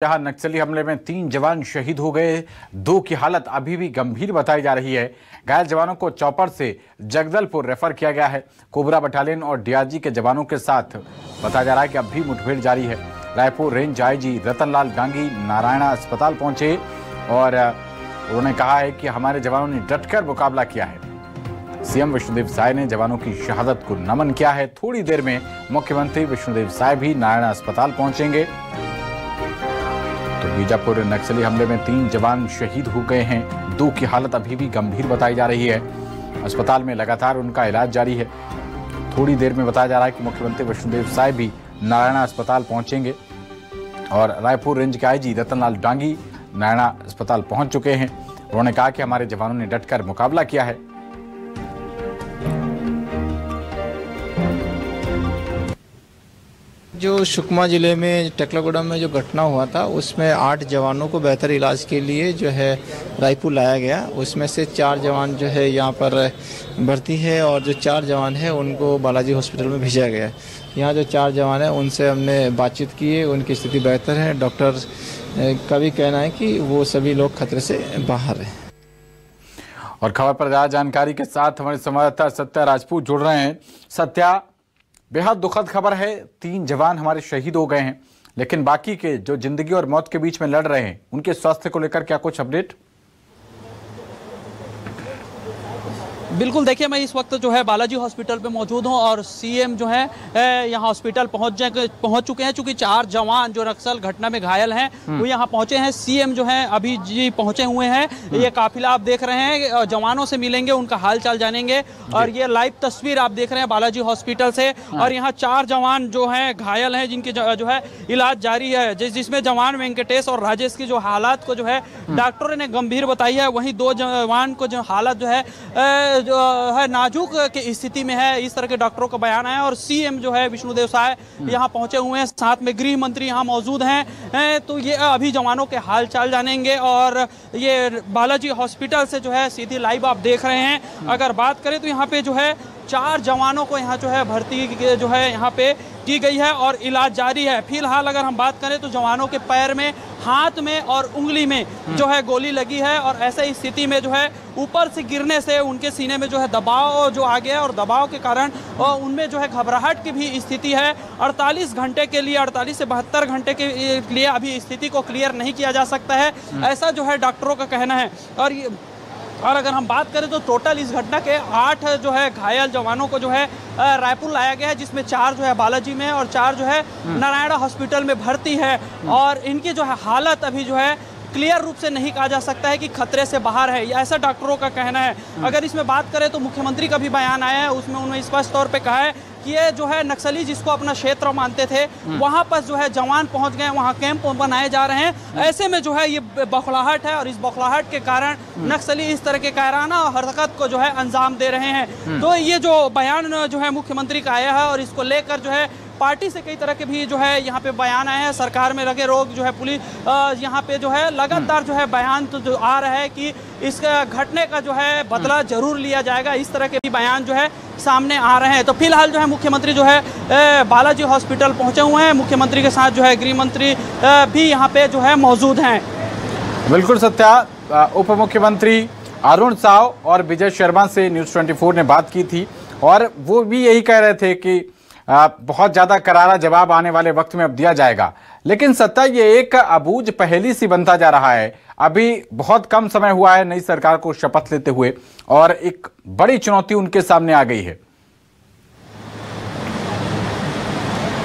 जहां नक्सली हमले में 3 जवान शहीद हो गए, 2 की हालत अभी भी गंभीर बताई जा रही है। घायल जवानों को चॉपर से जगदलपुर रेफर किया गया है। कोबरा बटालियन और डीआरजी के जवानों के साथ बताया जा रहा है कि अब भी मुठभेड़ जारी है। रायपुर रेंज आईजी रतनलाल डांगी नारायणा अस्पताल पहुंचे और उन्होंने कहा है कि हमारे जवानों ने डटकर मुकाबला किया है। सीएम विष्णुदेव साय ने जवानों की शहादत को नमन किया है। थोड़ी देर में मुख्यमंत्री विष्णुदेव साय भी नारायणा अस्पताल पहुंचेंगे। तो बीजापुर नक्सली हमले में 3 जवान शहीद हो गए हैं, 2 की हालत अभी भी गंभीर बताई जा रही है। अस्पताल में लगातार उनका इलाज जारी है। थोड़ी देर में बताया जा रहा है कि मुख्यमंत्री विष्णुदेव साय भी नारायणा अस्पताल पहुंचेंगे और रायपुर रेंज के आईजी रतनलाल डांगी नारायणा अस्पताल पहुंच चुके हैं। उन्होंने कहा कि हमारे जवानों ने डटकर मुकाबला किया है। जो सुकमा ज़िले में टेकलागुड़ा में जो घटना हुआ था उसमें 8 जवानों को बेहतर इलाज के लिए जो है रायपुर लाया गया। उसमें से 4 जवान जो है यहाँ पर भर्ती है और जो 4 जवान है उनको बालाजी हॉस्पिटल में भेजा गया। यहाँ जो 4 जवान है उनसे हमने बातचीत की है, उनकी स्थिति बेहतर है। डॉक्टर का भी कहना है कि वो सभी लोग खतरे से बाहर हैं। और खबर पर ज़्यादा जानकारी के साथ हमारे संवाददाता सत्या राजपूत जुड़ रहे हैं। सत्या, बेहद दुखद खबर है, 3 जवान हमारे शहीद हो गए हैं, लेकिन बाकी के जो जिंदगी और मौत के बीच में लड़ रहे हैं उनके स्वास्थ्य को लेकर क्या कुछ अपडेट? बिल्कुल, देखिए मैं इस वक्त जो है बालाजी हॉस्पिटल पे मौजूद हूँ और सीएम जो है यहाँ हॉस्पिटल पहुँच चुके हैं। चूंकि 4 जवान जो नक्सल घटना में घायल हैं वो यहाँ पहुँचे हैं। सीएम जो है अभी जी पहुँचे हुए हैं। ये काफिला आप देख रहे हैं, जवानों से मिलेंगे, उनका हाल चाल जानेंगे और ये लाइव तस्वीर आप देख रहे हैं बालाजी हॉस्पिटल से। और यहाँ 4 जवान जो है घायल हैं जिनके जो है इलाज जारी है, जिसमें जवान वेंकटेश और राजेश की जो हालात को जो है डॉक्टरों ने गंभीर बताई है। वहीं 2 जवान को जो हालत जो है नाजुक की स्थिति में है, इस तरह के डॉक्टरों का बयान है। और सीएम जो है विष्णुदेव साय यहाँ पहुंचे हुए हैं, साथ में गृह मंत्री यहाँ मौजूद हैं। तो ये अभी जवानों के हाल चाल जानेंगे और ये बालाजी हॉस्पिटल से जो है सीधी लाइव आप देख रहे हैं। अगर बात करें तो यहाँ पे जो है 4 जवानों को यहाँ जो है भर्ती जो है यहाँ पे की गई है और इलाज जारी है। फिलहाल अगर हम बात करें तो जवानों के पैर में, हाथ में और उंगली में जो है गोली लगी है और ऐसे स्थिति में जो है ऊपर से गिरने से उनके सीने में जो है दबाव जो आ गया और दबाव के कारण उनमें जो है घबराहट की भी स्थिति है। 48 घंटे के लिए, 48 से 72 घंटे के लिए अभी स्थिति को क्लियर नहीं किया जा सकता है, ऐसा जो है डॉक्टरों का कहना है। और अगर हम बात करें तो टोटल इस घटना के 8 जो है घायल जवानों को जो है रायपुर लाया गया है, जिसमें 4 जो है बालाजी में और 4 जो है नारायणा हॉस्पिटल में भर्ती है। और इनकी जो है हालत अभी जो है क्लियर रूप से नहीं कहा जा सकता है कि खतरे से बाहर है, ऐसा डॉक्टरों का कहना है। अगर इसमें बात करें तो मुख्यमंत्री का भी बयान आया है, उसमें उन्होंने स्पष्ट तौर पे कहा है कि ये जो है नक्सली जिसको अपना क्षेत्र मानते थे वहां पर जो है जवान पहुंच गए, वहां कैंप बनाए जा रहे हैं। ऐसे में जो है ये बौखलाहट है और इस बौखलाहट के कारण नक्सली इस तरह के कायराना हरकत को जो है अंजाम दे रहे हैं। तो ये जो बयान जो है मुख्यमंत्री का आया है और इसको लेकर जो है पार्टी से कई तरह के भी जो है यहाँ पे बयान आए हैं। सरकार में लगे लोग जो है पुलिस यहाँ पे जो है लगातार जो है बयान तो जो आ रहा है कि इस घटने का जो है बदला जरूर लिया जाएगा, इस तरह के भी बयान जो है सामने आ रहे हैं। तो फिलहाल जो है मुख्यमंत्री जो है बालाजी हॉस्पिटल पहुंचे हुए हैं। मुख्यमंत्री के साथ जो है गृह मंत्री भी यहाँ पे जो है मौजूद हैं। बिल्कुल सत्या, उप मुख्यमंत्री अरुण साव और विजय शर्मा से न्यूज़ 24 ने बात की थी और वो भी यही कह रहे थे कि बहुत ज्यादा करारा जवाब आने वाले वक्त में अब दिया जाएगा। लेकिन सत्ता, ये एक अबूझ पहेली सी बनता जा रहा है। अभी बहुत कम समय हुआ है नई सरकार को शपथ लेते हुए और एक बड़ी चुनौती उनके सामने आ गई है।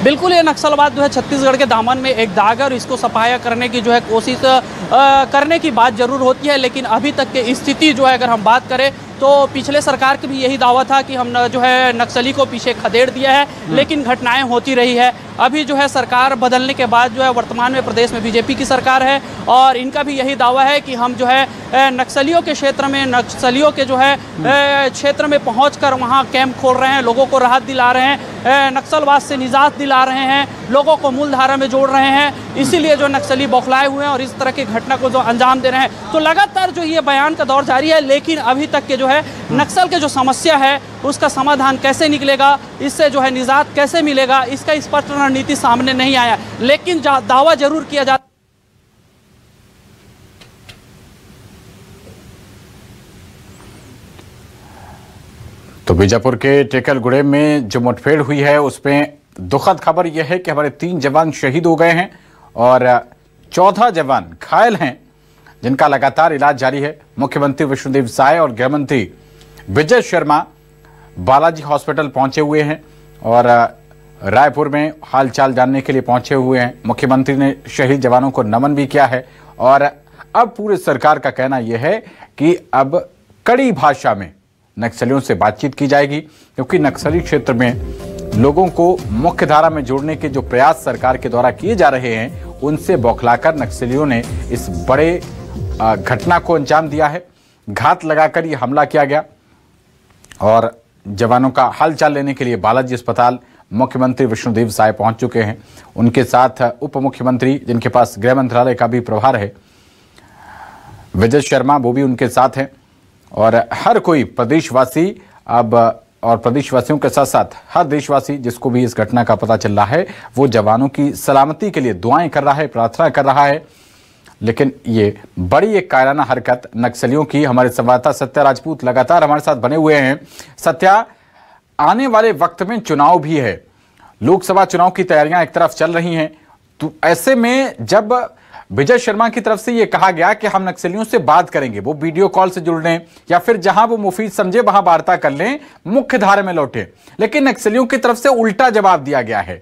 बिल्कुल, ये नक्सलवाद जो है छत्तीसगढ़ के दामन में एक दाग है और इसको सफाया करने की जो है कोशिश करने की बात जरूर होती है। लेकिन अभी तक की स्थिति जो है अगर हम बात करें तो पिछले सरकार का भी यही दावा था कि हम जो है नक्सली को पीछे खदेड़ दिया है, लेकिन घटनाएं होती रही है। अभी जो है सरकार बदलने के बाद जो है वर्तमान में प्रदेश में बीजेपी की सरकार है और इनका भी यही दावा है कि हम जो है नक्सलियों के क्षेत्र में, नक्सलियों के जो है क्षेत्र में पहुंचकर वहां कैंप खोल रहे हैं, लोगों को राहत दिला रहे हैं, नक्सलवाद से निजात दिला रहे हैं, लोगों को मूलधारा में जोड़ रहे हैं। इसीलिए जो नक्सली बौखलाए हुए हैं और इस तरह की घटना को जो अंजाम दे रहे हैं। तो लगातार जो ये बयान का दौर जारी है, लेकिन अभी तक के जो है नक्सल के जो समस्या है उसका समाधान कैसे निकलेगा, इससे जो है निजात कैसे मिलेगा, इसका स्पष्ट रणनीति सामने नहीं आया। लेकिन दावा जरूर किया जाता तो बीजापुर के टेकलगुड़े में जो मुठभेड़ हुई है उसमें दुखद खबर यह है कि हमारे 3 जवान शहीद हो गए हैं और 14 जवान घायल हैं, जिनका लगातार इलाज जारी है। मुख्यमंत्री विष्णुदेव साय और गृह मंत्री विजय शर्मा बालाजी हॉस्पिटल पहुंचे हुए हैं और रायपुर में हालचाल जानने के लिए पहुंचे हुए हैं। मुख्यमंत्री ने शहीद जवानों को नमन भी किया है और अब पूरी सरकार का कहना यह है कि अब कड़ी भाषा में नक्सलियों से बातचीत की जाएगी, क्योंकि नक्सली क्षेत्र में लोगों को मुख्य धारा में जोड़ने के जो प्रयास सरकार के द्वारा किए जा रहे हैं उनसे बौखलाकर नक्सलियों ने इस बड़े घटना को अंजाम दिया है। घात लगाकर ये हमला किया गया और जवानों का हालचाल लेने के लिए बालाजी अस्पताल मुख्यमंत्री विष्णुदेव साय पहुंच चुके हैं। उनके साथ उप मुख्यमंत्री, जिनके पास गृह मंत्रालय का भी प्रभार है, विजय शर्मा, वो भी उनके साथ हैं और हर कोई प्रदेशवासी अब और प्रदेशवासियों के साथ साथ हर देशवासी जिसको भी इस घटना का पता चल रहा है वो जवानों की सलामती के लिए दुआएं कर रहा है, प्रार्थना कर रहा है। लेकिन ये बड़ी एक कायराना हरकत नक्सलियों की। हमारे संवाददाता सत्या राजपूत लगातार हमारे साथ बने हुए हैं। सत्या, आने वाले वक्त में चुनाव भी है, लोकसभा चुनाव की तैयारियां एक तरफ चल रही हैं, तो ऐसे में जब विजय शर्मा की तरफ से यह कहा गया कि हम नक्सलियों से बात करेंगे, वो वीडियो कॉल से जुड़ लें या फिर जहां वो मुफीद समझे वहां वार्ता कर लें, मुख्य धारा में लौटे, लेकिन नक्सलियों की तरफ से उल्टा जवाब दिया गया है।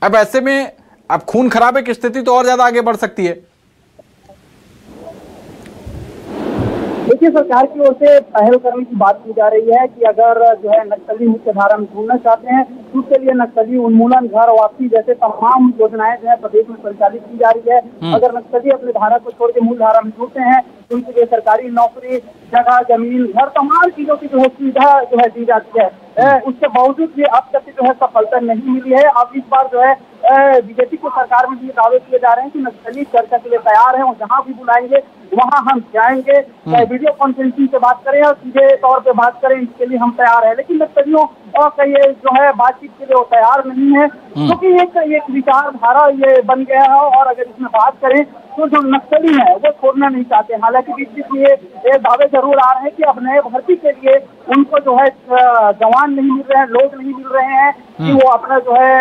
अब ऐसे में अब खून खराबे की स्थिति तो और ज्यादा आगे बढ़ सकती है। देखिए, सरकार की ओर से पहल करने की बात की जा रही है कि अगर जो है नक्सली मुख्य धारा में जुड़ना चाहते हैं तो उसके लिए नक्सली उन्मूलन, घर वापसी जैसे तमाम योजनाएं जो है प्रदेश में संचालित की जा रही है। अगर नक्सली अपनी धारा को छोड़ के मूल धारा में जुड़ते हैं तो उनके लिए सरकारी नौकरी, जगह, जमीन, घर, तमाम चीजों की जो है सुविधा जो है दी जाती है। उसके बावजूद भी अब तक जो है सफलता नहीं मिली है। अब इस बार जो है बीजेपी को सरकार में भी दावे किए जा रहे हैं कि नक्सली चर्चा के लिए तैयार है और जहां भी बुलाएंगे वहां हम जाएंगे, चाहे वीडियो कॉन्फ्रेंसिंग से बात करें और सीधे तौर पे बात करें, इसके लिए हम तैयार है। लेकिन नक्सलियों का ये जो है बातचीत के लिए वो तैयार नहीं है, क्योंकि एक विचारधारा ये बन गया है और अगर इसमें बात करें तो जो नक्सली है वो छोड़ना नहीं चाहते। हालांकि बीच बीच में ये दावे जरूर आ रहे हैं कि अब नए भर्ती के लिए उनको जो है जवान नहीं मिल रहे हैं, लोग नहीं मिल रहे हैं कि वो अपना जो है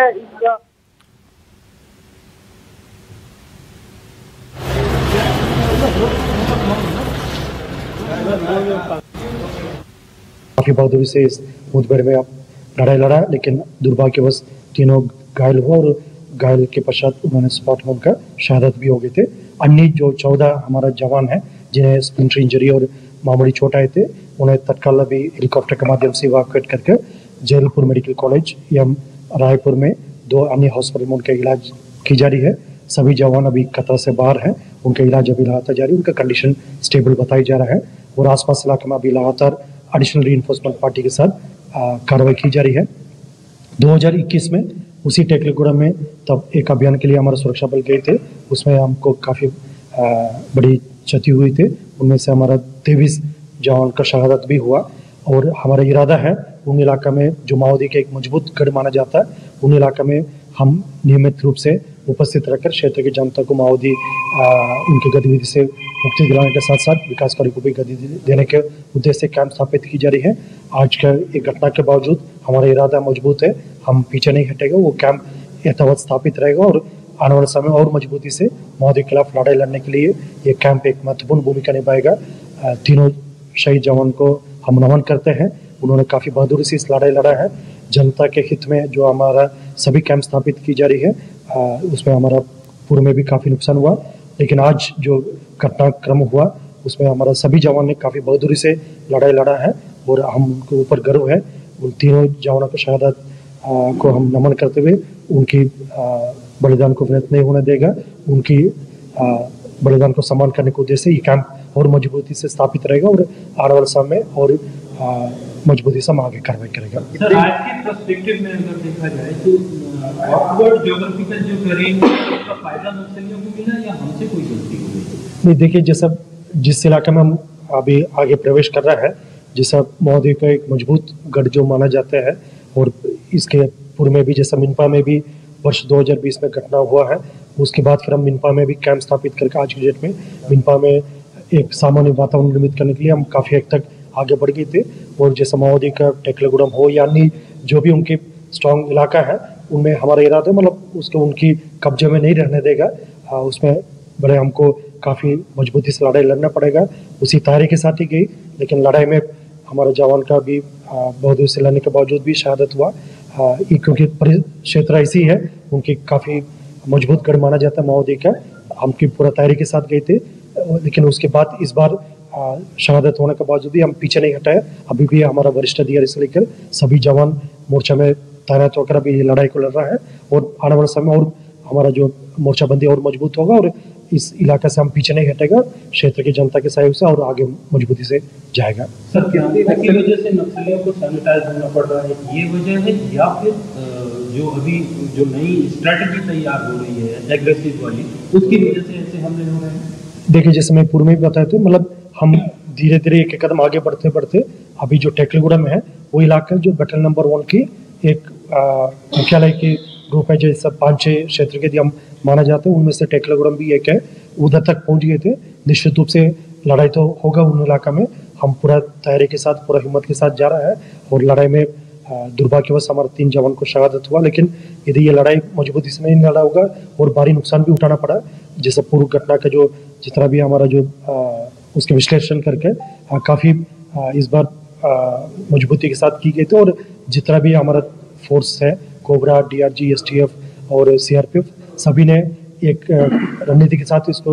काफी बहादुरी से इस मुठभेड़ में लड़ाई लड़ा, लेकिन दुर्भाग्यवश तीनों घायल हुआ और घायल के पश्चात उन्होंने स्पॉट में उनका शहादत भी हो गए थे। अन्य जो 14 हमारा जवान है जिन्हें स्प्लिंटर इंजरी और मामूली चोट आए थे, उन्हें तत्काल अभी हेलीकॉप्टर के माध्यम से इवैक्यूएट करके जबलपुर मेडिकल कॉलेज या रायपुर में 2 अन्य हॉस्पिटल में उनका इलाज की जा रही है। सभी जवान अभी खतरा से बाहर हैं, उनका इलाज अभी लगातार जारी, उनका कंडीशन स्टेबल बताई जा रहा है और आसपास इलाके में अभी लगातार एडिशनल रीइंफोर्समेंट पार्टी के साथ कार्रवाई की जा रही है। 2021 में उसी टेकलगुड़ा में तब एक अभियान के लिए हमारे सुरक्षा बल गए थे, उसमें हमको काफ़ी बड़ी क्षति हुई थी। उनमें से हमारा 23 जवान का शहादत भी हुआ और हमारा इरादा है उन इलाका में जो माओवादी का एक मजबूत गढ़ माना जाता है, उन इलाका में हम नियमित रूप से उपस्थित रहकर क्षेत्र की जनता को माओवादी उनकी गतिविधि से मुक्ति दिलाने के साथ साथ विकास कार्य को भी गति देने के उद्देश्य से कैंप स्थापित की जा रही है। आज का एक घटना के बावजूद हमारा इरादा मजबूत है, हम पीछे नहीं हटेगा, वो कैंप यथावत स्थापित रहेगा और आने वाले समय और मजबूती से माओवादी के खिलाफ लड़ाई लड़ने के लिए ये कैंप एक महत्वपूर्ण भूमिका निभाएगा। तीनों शहीद जवान को हम नमन करते हैं, उन्होंने काफ़ी बहादुरी से इस लड़ाई लड़ा है। जनता के हित में जो हमारा सभी कैंप स्थापित की जा रही है उसमें हमारा पूर्व में भी काफ़ी नुकसान हुआ, लेकिन आज जो घटनाक्रम हुआ उसमें हमारा सभी जवान ने काफ़ी बहादुरी से लड़ाई लड़ा है और हम उनके ऊपर गर्व है। उन तीनों जवानों की शहादत को हम नमन करते हुए उनकी बलिदान को व्यर्थ नहीं होने देगा, उनकी बलिदान को सम्मान करने के उद्देश्य से ये कैंप और मजबूती से स्थापित रहेगा और आने वाले समय और मजबूती से हम आगे कार्रवाई करेगा। सर, आज के पर्सपेक्टिव में अगर देखा जाए तो ऑकवर्ड ज्योग्राफिकल जो टेरेन का फायदा नक्सलियों को मिला या हमसे कोई गलती हुई? नहीं, देखिए, जैसा जिस इलाके में हम अभी आगे प्रवेश कर रहा है, जैसा माओवादी का एक मजबूत गढ़ जो माना जाता है और इसके पूर्व में भी जैसा मिनपा में भी वर्ष 2020 में घटना हुआ है, उसके बाद फिर हम मिनपा में भी कैंप स्थापित करके आज की डेट में मिनपा में एक सामान्य वातावरण निर्मित करने के लिए हम काफ़ी हद तक आगे बढ़ गए थे। और जैसे माओवादी का टेक्लागुडम हो या अन्य जो भी उनके स्ट्रॉन्ग इलाका है उनमें हमारा इरादा मतलब उसको उनकी कब्जे में नहीं रहने देगा। उसमें बड़े हमको काफ़ी मजबूती से लड़ाई लड़ना पड़ेगा। उसी तैयारी के साथ ही गई, लेकिन लड़ाई में हमारे जवान का भी बहुत दूर से लड़ने के बावजूद भी शहादत हुआ। क्योंकि क्षेत्र ऐसी है, उनकी काफ़ी मजबूत गढ़ माना जाता है माओवादी का। हम की पूरा तैयारी के साथ गए थे, लेकिन उसके बाद इस बार शहादत होने के बावजूद भी हम पीछे नहीं हटाए। अभी भी हमारा वरिष्ठ अधिकारी से लेकर सभी जवान मोर्चा में तैनात होकर अभी लड़ाई को लड़ रहा है। और आने वाले समय और हमारा जो मोर्चाबंदी और मजबूत होगा और इस इलाके से हम पीछे नहीं हटेगा। क्षेत्र की जनता के सहयोग से और आगे मजबूती से जाएगा। सर, क्या की वजह से नक्सलियों को सैनिटाइज होना पड़ रहा है, ये वजह है या फिर जो अभी जो नई स्ट्रैटेजी तैयार हो रही है एग्रेसिव वाली, उसकी वजह से ऐसे हमले हो रहे हैं? देखिए, जैसे मैं पूर्व में भी बताया था, मतलब हम धीरे धीरे एक कदम आगे बढ़ते बढ़ते अभी जो टेक्लागुडा में है वो इलाका जो बैटल नंबर 1 की एक मुख्यालय के रूप है, जैसे 5-6 क्षेत्र के यदि हम माना जाते हैं उनमें से टेक्लागुडम भी एक है। उधर तक पहुंच गए थे। निश्चित रूप से लड़ाई तो होगा उन इलाका में। हम पूरा तैयारी के साथ पूरा हिम्मत के साथ जा रहा है और लड़ाई में दुर्भाग्यवश हमारे 3 जवान को शहादत हुआ। लेकिन यदि ये लड़ाई मजबूती से नहीं लड़ा होगा और भारी नुकसान भी उठाना पड़ा। जैसे पूर्व घटना का जो जितना भी हमारा जो उसके विश्लेषण करके काफ़ी इस बार मजबूती के साथ की गई थी। और जितना भी हमारा फोर्स है, कोबरा, DRG, STF और CRPF, सभी ने एक रणनीति के साथ इसको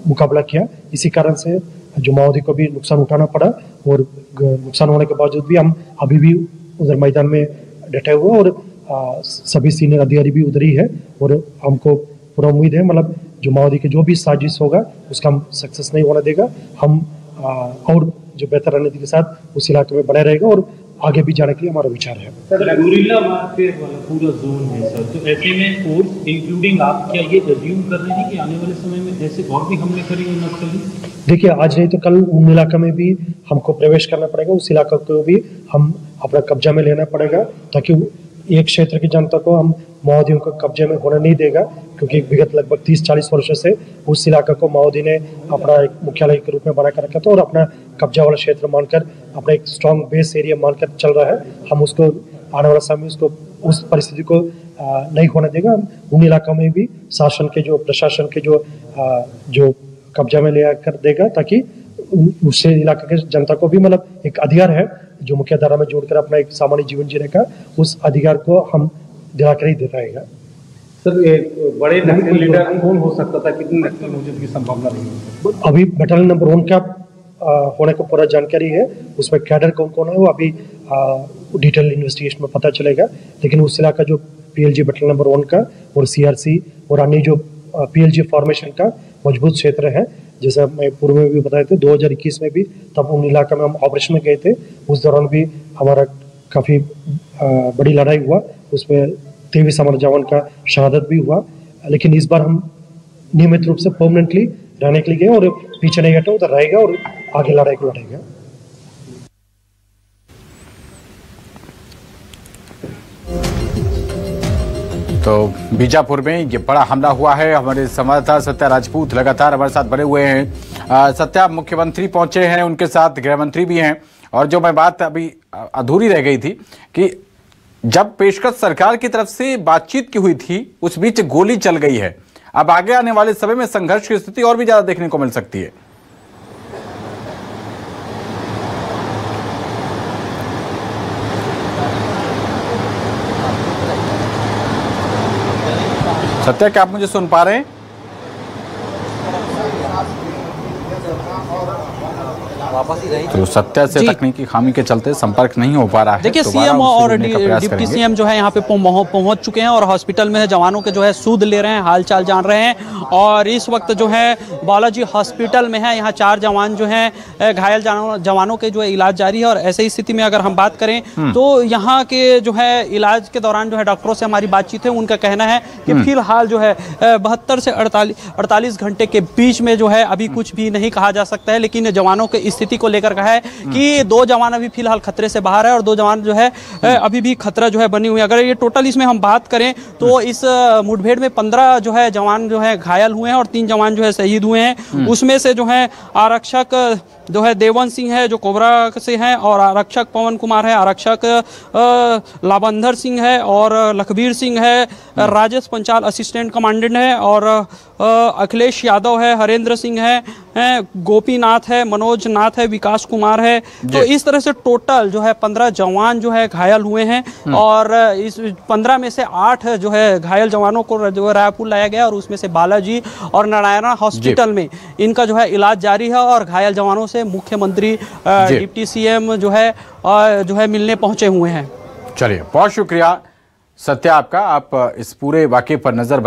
मुकाबला किया। इसी कारण से जो माओवादी को भी नुकसान उठाना पड़ा और नुकसान होने के बावजूद भी हम अभी भी उधर मैदान में डटे हुए और सभी सीनियर अधिकारी भी उधर ही है। और हमको पूरा उम्मीद है मतलब जो माओवादी की जो भी साजिश होगा उसका हम सक्सेस नहीं होने देगा। हम और जो बेहतर रणनीति के साथ उस इलाके में बने रहेगा और आगे भी जाने के लिए हमारा विचार है। गुरिल्ला वारफेयर वाला पूरा जोन है सर, तो ऐसे में फोर्स इंक्लूडिंग आप क्या ये अज्यूम कर रहे हैं कि आने वाले समय में ऐसे और भी हमले करेंगे नक्सली? देखिए, आज नहीं तो कल उन इलाका में भी हमको प्रवेश करना पड़ेगा। उस इलाका को भी हम अपना कब्जा में लेना पड़ेगा ताकि एक क्षेत्र की जनता को हम माओवादियों को कब्जे में होने नहीं देगा। क्योंकि विगत लगभग 30-40 वर्षों से उस इलाका को माओवादी ने अपना एक मुख्यालय के रूप में बनाकर रखा था और अपना कब्जा वाला क्षेत्र मानकर अपना एक स्ट्रॉन्ग बेस एरिया मानकर चल रहा है। हम उसको आने वाला समय उसको उस परिस्थिति को नहीं होने देगा। हम उन इलाकों में भी शासन के जो प्रशासन के जो कब्जा में ले कर देगा ताकि उस इलाके के जनता को भी मतलब एक अधिकार है जो मुख्य धारा में जोड़कर अपना एक सामान्य जीवन जीने का, उस अधिकार को हम दिलाकर ही दे पाएगा। सर, एक बड़े नक्सल लीडर कौन हो सकता था, कितने नक्सल वजूद की संभावना रही है? अभी बटालियन नंबर 1 का होने को पूरा जानकारी है। उसमें कैडर कौन कौन है वो अभी डिटेल इन्वेस्टिगेशन में पता चलेगा। लेकिन उस इलाका जो PLG बटालियन नंबर 1 का और CRC और अन्य जो PLG फॉर्मेशन का मजबूत क्षेत्र है, जैसा मैं पूर्व में भी बताए थे 2021 में भी तब उन इलाका में हम ऑपरेशन में गए थे। उस दौरान भी हमारा काफ़ी बड़ी लड़ाई हुआ, उसमें 23 हमारे जवान का शहादत भी हुआ। लेकिन इस बार हम नियमित रूप से परमानेंटली रहने के लिए गए और पीछे नहीं हटे, उधर रहेगा और आगे लड़ाई को लड़ेगा। तो बीजापुर में ये बड़ा हमला हुआ है। हमारे संवाददाता सत्या राजपूत लगातार हमारे साथ बने हुए हैं। सत्या, मुख्यमंत्री पहुंचे हैं, उनके साथ गृह मंत्री भी हैं। और जो मैं बात अभी अधूरी रह गई थी कि जब पेशकश सरकार की तरफ से बातचीत की हुई थी उस बीच गोली चल गई है। अब आगे आने वाले समय में संघर्ष की स्थिति और भी ज्यादा देखने को मिल सकती है। सत्या, क्या आप मुझे सुन पा रहे हैं? तो सत्या से तकनीकी खामी के चलते संपर्क नहीं हो पा रहा है। देखिए, CM और डिप्टी CM जो है यहाँ पे पहुंच चुके हैं और हॉस्पिटल में जवानों के जो है सूद ले रहे हैं, हालचाल जान रहे हैं। और इस वक्त जो है बालाजी हॉस्पिटल में है, यहाँ 4 जवान जो हैं घायल जवानों के जो है इलाज जारी है। और ऐसे स्थिति में अगर हम बात करें तो यहाँ के जो है इलाज के दौरान जो है डॉक्टरों से हमारी बातचीत है, उनका कहना है कि फिलहाल जो है 72 से 48 घंटे के बीच में जो है अभी कुछ भी नहीं कहा जा सकता है। लेकिन जवानों के स्थिति को लेकर कहा है कि 2 जवान अभी फिलहाल खतरे से बाहर है और 2 जवान जो है अभी भी खतरा जो है बनी हुई है। अगर ये टोटल इसमें हम बात करें तो इस मुठभेड़ में 15 जो है जवान जो है घायल हुए हैं और 3 जवान जो है शहीद हुए हैं। उसमें से जो है आरक्षक जो है देवन सिंह है जो कोबरा से हैं, और आरक्षक पवन कुमार है, आरक्षक लाबंधर सिंह है, और लखबीर सिंह है, राजेश पंचाल असिस्टेंट कमांडेंट है, और अखिलेश यादव है, हरेंद्र सिंह है, गोपीनाथ है, मनोज नाथ है, विकास कुमार है। तो इस तरह से टोटल जो है 15 जवान जो है घायल हुए हैं, और इस 15 में से 8 जो है घायल जवानों को जो है रायपुर लाया गया, और उसमें से बालाजी और नारायणा हॉस्पिटल में इनका जो है इलाज जारी है। और घायल जवानों से मुख्यमंत्री डिप्टी सीएम जो है मिलने पहुंचे हुए हैं। चलिए, बहुत शुक्रिया सत्या आपका, आप इस पूरे वाकये पर नजर